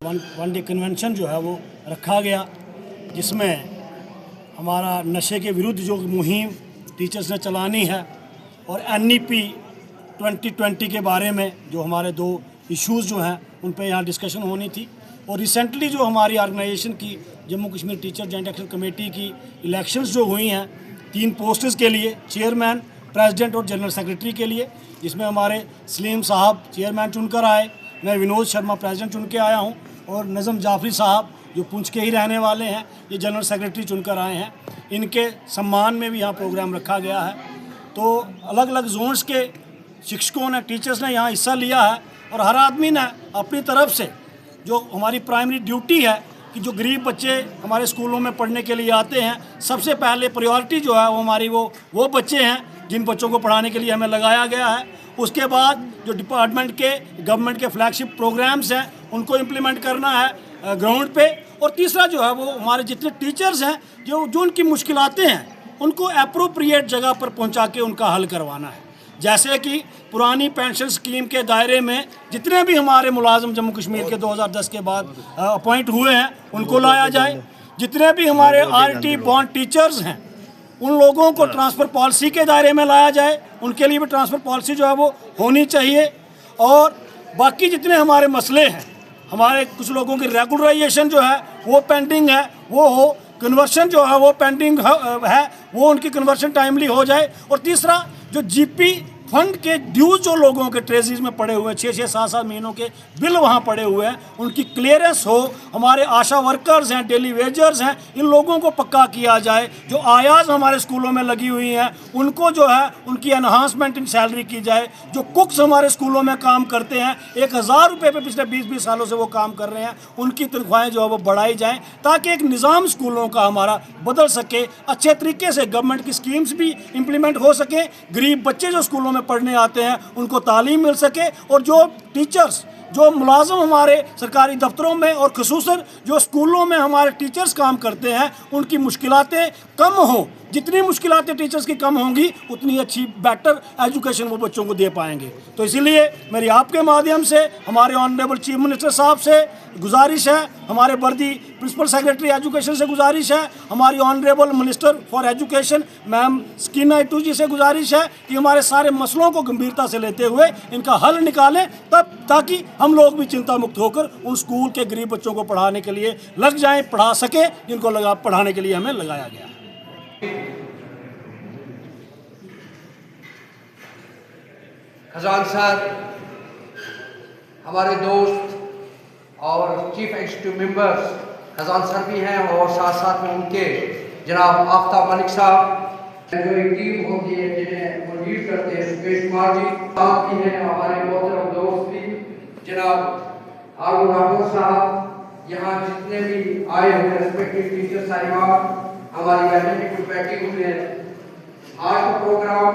One day convention जो है वो रखा गया, जिसमें हमारा नशे के विरुद्ध जो मुहिम टीचर्स ने चलानी है और NEP 2020 के बारे में जो हमारे 2 इश्यूज़ जो हैं उन पे यहाँ डिस्कशन होनी थी। और रिसेंटली जो हमारी ऑर्गेनाइजेशन की Jammu Kashmir teacher joint action committee की इलेक्शंस जो हुई हैं 3 पोस्ट्स के लिए, चेयरमैन, प्रेसिडेंट और जनरल सेक्रेटरी के लिए, जिसमें हमारे सलीम साहब चेयरमैन चुनकर आए, मैं विनोद शर्मा प्रेसिडेंट चुन के आया हूँ और नज़म जाफरी साहब जो पुंछ के ही रहने वाले हैं ये जनरल सेक्रेटरी चुनकर आए हैं। इनके सम्मान में भी यहाँ प्रोग्राम रखा गया है। तो अलग अलग जोन्स के शिक्षकों ने, टीचर्स ने यहाँ हिस्सा लिया है और हर आदमी ने अपनी तरफ से जो हमारी प्राइमरी ड्यूटी है कि जो गरीब बच्चे हमारे स्कूलों में पढ़ने के लिए आते हैं, सबसे पहले प्रायोरिटी जो है वो हमारी वो बच्चे हैं जिन बच्चों को पढ़ाने के लिए हमें लगाया गया है। उसके बाद जो डिपार्टमेंट के, गवर्नमेंट के फ्लैगशिप प्रोग्राम्स हैं उनको इम्प्लीमेंट करना है ग्राउंड पे। और तीसरा जो है वो हमारे जितने टीचर्स हैं जो उनकी मुश्किलातें हैं उनको एप्रोप्रिएट जगह पर पहुंचा के उनका हल करवाना है। जैसे कि पुरानी पेंशन स्कीम के दायरे में जितने भी हमारे मुलाजिम जम्मू कश्मीर के 2010 के बाद अपॉइंट हुए हैं उनको लाया जाए। जितने भी हमारे RT बॉन्ड टीचर्स हैं उन लोगों को ट्रांसफ़र पॉलिसी के दायरे में लाया जाए, उनके लिए भी ट्रांसफ़र पॉलिसी जो है वो होनी चाहिए। और बाकी जितने हमारे मसले हैं, हमारे कुछ लोगों की रेगुलराइजेशन जो है वो पेंडिंग है वो हो, कन्वर्शन जो है वो पेंडिंग है वो उनकी कन्वर्शन टाइमली हो जाए। और तीसरा जो GP फंड के ड्यूज जो लोगों के ट्रेजरीज में पड़े हुए हैं, 6-6, 7-7 महीनों के बिल वहाँ पड़े हुए हैं, उनकी क्लियरेंस हो। हमारे आशा वर्कर्स हैं, डेली वेजर्स हैं, इन लोगों को पक्का किया जाए। जो आयाज हमारे स्कूलों में लगी हुई हैं उनको जो है उनकी एनहांसमेंट इन सैलरी की जाए। जो कुक्स हमारे स्कूलों में काम करते हैं 1000 रुपये पे पिछले 20-20 सालों से वो काम कर रहे हैं, उनकी तनख्वाहें जो है वो बढ़ाई जाएँ ताकि एक निज़ाम स्कूलों का हमारा बदल सके, अच्छे तरीके से गवर्नमेंट की स्कीम्स भी इम्प्लीमेंट हो सके, गरीब बच्चे जो स्कूलों में पढ़ने आते हैं उनको तालीम मिल सके और जो टीचर्स, जो मुलाजिम हमारे सरकारी दफ्तरों में और खुसूसन जो स्कूलों में हमारे टीचर्स काम करते हैं उनकी मुश्किलातें कम हों। जितनी मुश्किलातें टीचर्स की कम होंगी उतनी अच्छी बेटर एजुकेशन वो बच्चों को दे पाएंगे। तो इसीलिए मेरी आपके माध्यम से हमारे ऑनरेबल चीफ मिनिस्टर साहब से गुजारिश है, हमारे वर्दी प्रिंसिपल सेक्रेटरी एजुकेशन से गुजारिश है, हमारी honourable minister for education ma'am Sakina Itoo ji से गुजारिश है कि हमारे सारे मसलों को गंभीरता से लेते हुए इनका हल निकालें, तब ताकि हम लोग भी चिंता मुक्त होकर उन स्कूल के गरीब बच्चों को पढ़ाने के लिए लग जाएं, पढ़ा सकें जिनको पढ़ाने के लिए हमें लगाया गया। खजान साहब हमारे दोस्त और chief executive members Khajan sir भी हैं और साथ साथ में उनके जनाब आफ्ताब मलिक साहब जो एक टीम होती है जिन्हें वो लीड करते हैं, सुकेश कुमार जी साथ भी हैं, हमारे मोहतरम दोस्त भी जनाब हारून राठौर साहब, यहाँ जितने भी आए हुए रेस्पेक्टिव टीचर साहिबान, हमारी मैनेजमेंट की बैठी हुई है। आज का प्रोग्राम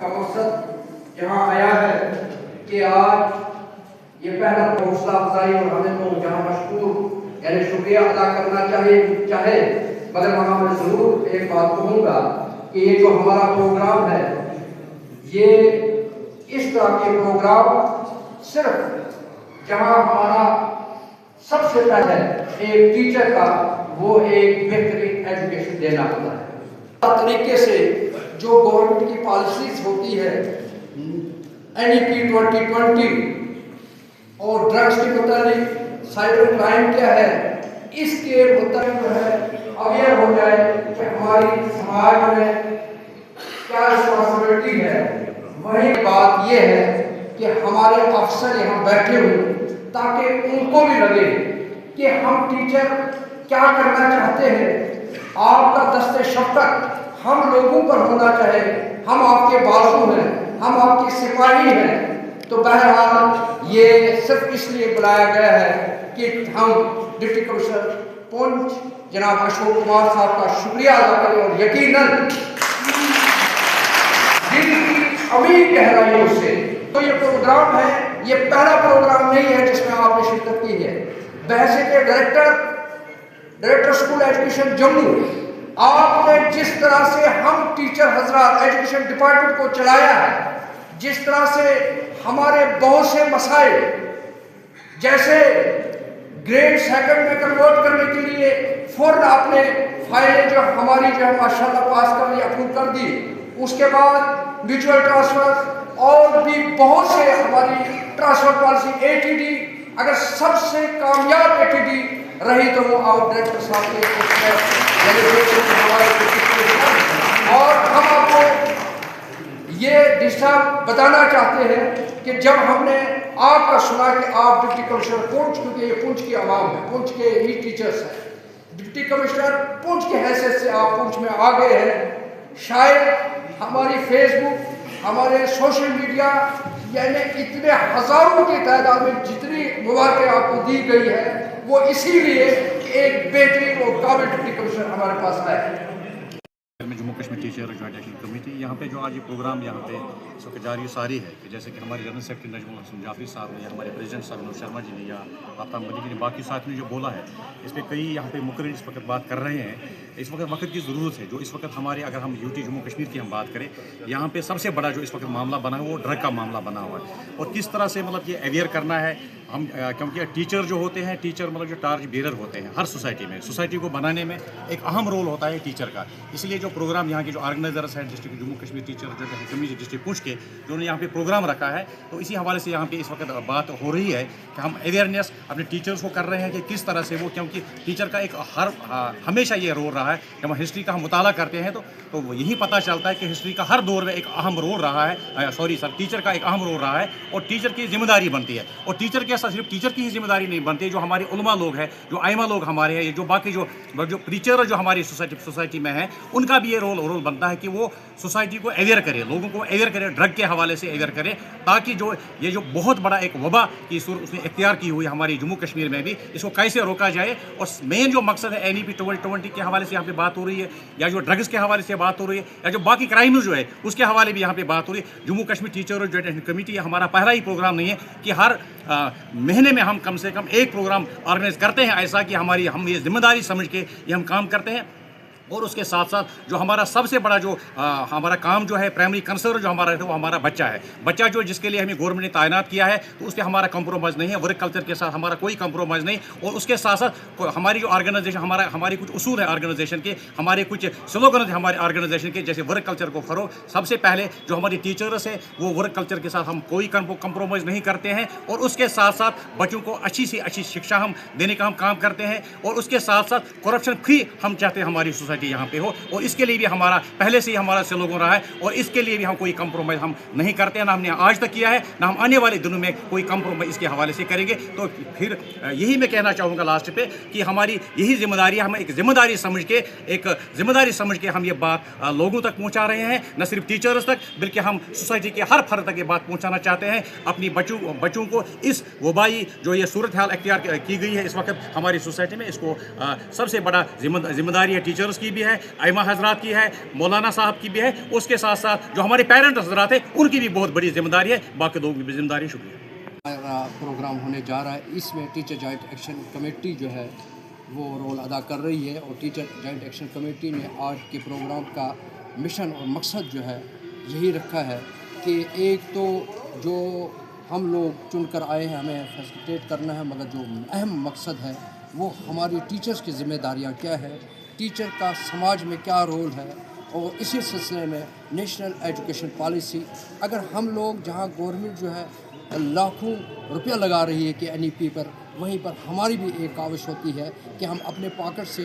का मकसद यहाँ आया है कि आज ये पहला हौसला अफजाई और हमें तो जहाँ मशकूर यानी शुक्रिया अदा करना चाहे मगर वहाँ मैं जरूर एक बात कहूँगा कि ये जो हमारा प्रोग्राम है ये इस तरह के प्रोग्राम सिर्फ जहाँ हमारा सबसे पहले एक टीचर का वो एक बेहतरीन एजुकेशन देना होता है। तरीके से जो गवर्नमेंट की पॉलिसीज होती है NEP 2020 और ड्रग्स के मुताबिक साइबर क्राइम क्या है इसके मुताबिक जो है अवेयर हो जाए कि हमारी समाज में क्या रिस्पॉन्सिबिलिटी है। वही बात ये है कि हमारे अफसर यहाँ बैठे हुए ताकि उनको भी लगे कि हम टीचर क्या करना चाहते हैं, आपका दस्ते शफ़क़त हम लोगों पर होना चाहिए, हम आपके बाजू हैं, हम आपके सिपाही हैं। तो बहरहाल ये सिर्फ इसलिए बुलाया गया है कि हम डिप्टी कमिश्नर पुंछ जनाब अशोक कुमार साहब का शुक्रिया अदा करें और यकीनन जिनकी अमीर गहराइयों से तो ये प्रोग्राम है, ये पहला प्रोग्राम नहीं है जिसमें आपने शिरकत की है। बहसे के डायरेक्टर स्कूल एजुकेशन जम्मू, आपने जिस तरह से हम टीचर हजरात एजुकेशन डिपार्टमेंट को चलाया है, जिस तरह से हमारे बहुत से मसाइल जैसे ग्रेड सेकंड में कन्वर्ट करने के लिए फौरन आपने फाइलें जो हमारी जो है माशाल्लाह पास कर ली, अप्रूव कर दी। उसके बाद म्यूचुअल ट्रांसफर और भी बहुत से हमारी ट्रांसफर पॉलिसी एटीडी, अगर सबसे कामयाब एटीडी रही तो वो आउट डायरेक्टर साहब के और हम आपको ये दिशा बताना चाहते हैं कि जब हमने आपका सुना कि आप डिप्टी कमिश्नर पुंछ, क्योंकि ये पुंछ की आवाम है, पुंछ के ही टीचर्स हैं, डिप्टी कमिश्नर पुंछ की हैसियत से आप पुंछ में आ गए हैं, शायद हमारी फेसबुक, हमारे सोशल मीडिया यानी इतने हज़ारों की तादाद में जितनी मुबारकें आपको दी गई है वो इसीलिए कि एक बेहतरीन और काबिल डिप्टी कमिश्नर हमारे पास आए। Jammu Kashmir teacher joint action committee यहाँ पे जो आज ये प्रोग्राम यहाँ पे इस वक्त जारी सारी है कि जैसे कि हमारे जनरल सेक्रेटरी नजमुल हसन जाफरी साहब ने या हमारे प्रेसिडेंट साहब विनोद शर्मा जी ने या आफ्ताब मलिक जी ने बाकी साथ में जो बोला है, इस पर कई यहाँ पे मुकर्रर इस वक्त बात कर रहे हैं। इस वक्त की ज़रूरत है जो इस वक्त हमारे, अगर हम यूटी जम्मू कश्मीर की हम बात करें, यहाँ पे सबसे बड़ा जो इस वक्त मामला बना है वो ड्रग का मामला बना हुआ है और किस तरह से मतलब ये अवेयर करना है हम, क्योंकि टीचर जो होते हैं, टीचर मतलब जो टार्च बेरर होते हैं हर सोसाइटी में, सोसाइटी को बनाने में एक अहम रोल होता है टीचर का। इसलिए जो प्रोग्राम यहाँ के जो ऑर्गेनाइजर्स हैं डिस्ट्रिक्ट जम्मू कश्मीर टीचर जो कमेटी डिस्ट्रिक्ट पुंछ के जो यहाँ पे प्रोग्राम रखा है, तो इसी हवाले से यहाँ पे इस वक्त बात हो रही है कि हम अवेयरनेस अपने टीचर्स को कर रहे हैं कि किस तरह से वो, क्योंकि टीचर का एक हमेशा ये रोल रहा है। जब हम हिस्ट्री का हम मुताला करते हैं तो यही पता चलता है कि हिस्ट्री का हर दौर में एक अहम रोल रहा है, टीचर का एक अहम रोल रहा है और टीचर की जिम्मेदारी बनती है। और टीचर के साथ सिर्फ टीचर की ही जिम्मेदारी नहीं बनती, जो हमारे उलमा लोग हैं, जो आइमा लोग हमारे हैं, जो बाकी जो प्रीचर जो हमारी सोसाइटी में है, उनका भी ये रोल बनता है कि वो सोसाइटी को अवेयर करे, लोगों को अवेयर करे, ड्रग के हवाले से अवेयर करे, ताकि जो ये जो बहुत बड़ा एक वबा की सूरत उसने इख्तियार की हुई हमारी जम्मू कश्मीर में भी, इसको कैसे रोका जाए। और मेन जो मकसद है NEP 2020 के हवाले से यहाँ पे बात हो रही है, या जो ड्रग्स के हवाले से बात हो रही है, या जो बाकी क्राइम जो है उसके हवाले भी यहाँ पे बात हो रही है। Jammu Kashmir teacher joint action committee हमारा पहला ही प्रोग्राम नहीं है कि हर महीने में हम कम से कम एक प्रोग्राम ऑर्गेनाइज करते हैं, ऐसा कि हम ये जिम्मेदारी समझ के ये हम काम करते हैं। और उसके साथ साथ जो हमारा सबसे बड़ा जो हमारा काम जो है, प्राइमरी कंसर्न जो हमारा है वो हमारा बच्चा है। बच्चा जो जिसके लिए हमें गवर्नमेंट ने तैनात किया है, तो उसके हमारा कंप्रोमाइज़ नहीं है, वर्क कल्चर के साथ हमारा कोई कंप्रोमाइज़ नहीं। और उसके साथ साथ हमारी जो ऑर्गेनाइजेशन हमारी कुछ उसूल है ऑर्गेनाइजेशन के, हमारे कुछ स्लोगन है हमारे ऑर्गेनाइजेशन के, जैसे वर्क कल्चर को फरोग। सबसे पहले जो हमारी टीचर्स है वो वर्क कल्चर के साथ हम कोई कंप्रोमाइज़ नहीं करते हैं, और उसके साथ साथ बच्चों को अच्छी से अच्छी शिक्षा हम देने का हम काम करते हैं। और उसके साथ साथ करप्शन फ्री हम चाहते हैं हमारी सोसाइटी यहाँ पे हो, और इसके लिए भी हमारा पहले से ही हमारा स्लोगन रहा है, और इसके लिए भी हम कोई कंप्रोमाइज़ हम नहीं करते हैं, ना हमने आज तक किया है, ना हम आने वाले दिनों में कोई कंप्रोमाइज़ इसके हवाले से करेंगे। तो फिर यही मैं कहना चाहूँगा लास्ट पे कि हमारी यही जिम्मेदारी है, हम एक जिम्मेदारी समझ के हम ये बात लोगों तक पहुँचा रहे हैं, न सिर्फ टीचर्स तक बल्कि हम सोसाइटी के हर फर्द तक ये बात पहुँचाना चाहते हैं। अपनी बच्चों को इस वबाई जो ये सूरत हाल अख्तियार की गई है इस वक्त हमारी सोसाइटी में, इसको सबसे बड़ा जिम्मेदारी है टीचर्स की भी है, आइमा हजरात की है, मौलाना साहब की भी है, उसके साथ साथ जो हमारे पेरेंट्स हजरात हैं उनकी भी बहुत बड़ी जिम्मेदारी है, बाकी लोगों की भी जिम्मेदारी। शुक्रिया। हमारा प्रोग्राम होने जा रहा है, इसमें टीचर जॉइंट एक्शन कमेटी जो है वो रोल अदा कर रही है। और टीचर जॉइंट एक्शन कमेटी ने आज के प्रोग्राम का मिशन और मकसद जो है यही रखा है कि एक तो जो हम लोग चुनकर आए हैं हमें फैसिलिटेट करना है, मगर जो अहम मकसद है वो हमारी टीचर्स की जिम्मेदारियाँ क्या है, टीचर का समाज में क्या रोल है। और इसी सिलसिले में नेशनल एजुकेशन पॉलिसी, अगर हम लोग जहाँ गवर्नमेंट जो है लाखों रुपया लगा रही है कि NEP पर, वहीं पर हमारी भी एक काविश होती है कि हम अपने पॉकेट से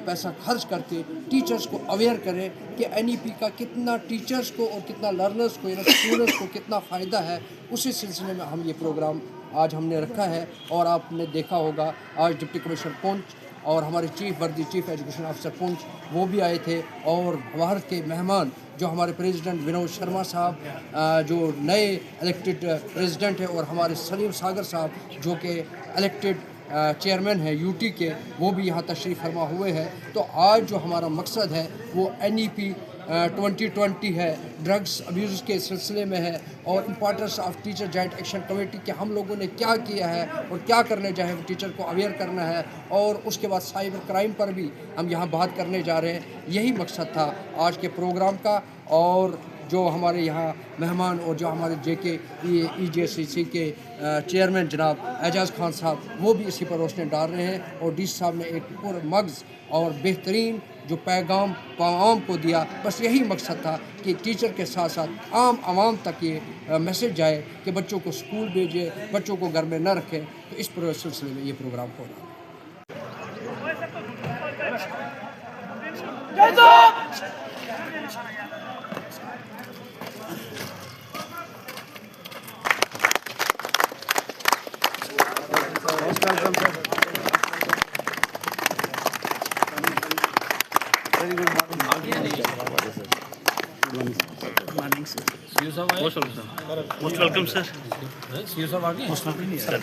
पैसा खर्च करके टीचर्स को अवेयर करें कि NEP का कितना टीचर्स को और कितना लर्नर्स को, स्टूडेंट्स को कितना फ़ायदा है। उसी सिलसिले में हम ये प्रोग्राम आज हमने रखा है। और आपने देखा होगा आज डिप्टी कमिश्नर पुंछ और हमारे चीफ एजुकेशन ऑफिसर पुंछ वो भी आए थे, और भारत के मेहमान जो हमारे प्रेसिडेंट विनोद शर्मा साहब जो नए इलेक्टेड प्रेसिडेंट हैं, और हमारे सलीम सागर साहब जो कि इलेक्टेड चेयरमैन है UT के, वो भी यहाँ तशरीफ़ फरमा हुए हैं। तो आज जो हमारा मकसद है वो NEP 2020 है, ड्रग्स अब्यूज़ के सिलसिले में है, और importance of teacher joint action committee के हम लोगों ने क्या किया है और क्या करने जाए वो टीचर को अवेयर करना है। और उसके बाद साइबर क्राइम पर भी हम यहाँ बात करने जा रहे हैं। यही मकसद था आज के प्रोग्राम का। और जो हमारे यहाँ मेहमान और जो हमारे JK EJCC के चेयरमैन जनाब एजाज़ खान साहब, वो भी इसी पर रोशनी डाल रहे हैं। और DC साहब ने एक पूरा मग़ज़ और बेहतरीन जो पैगाम आवाम को दिया, बस यही मकसद था कि टीचर के साथ साथ आम आवाम तक ये मैसेज जाए कि बच्चों को स्कूल भेजें, बच्चों को घर में न रखें। तो इस सिलसिले में ये प्रोग्राम हो रहा है। Most welcome, sir. Yes, you are working. Most welcome, sir.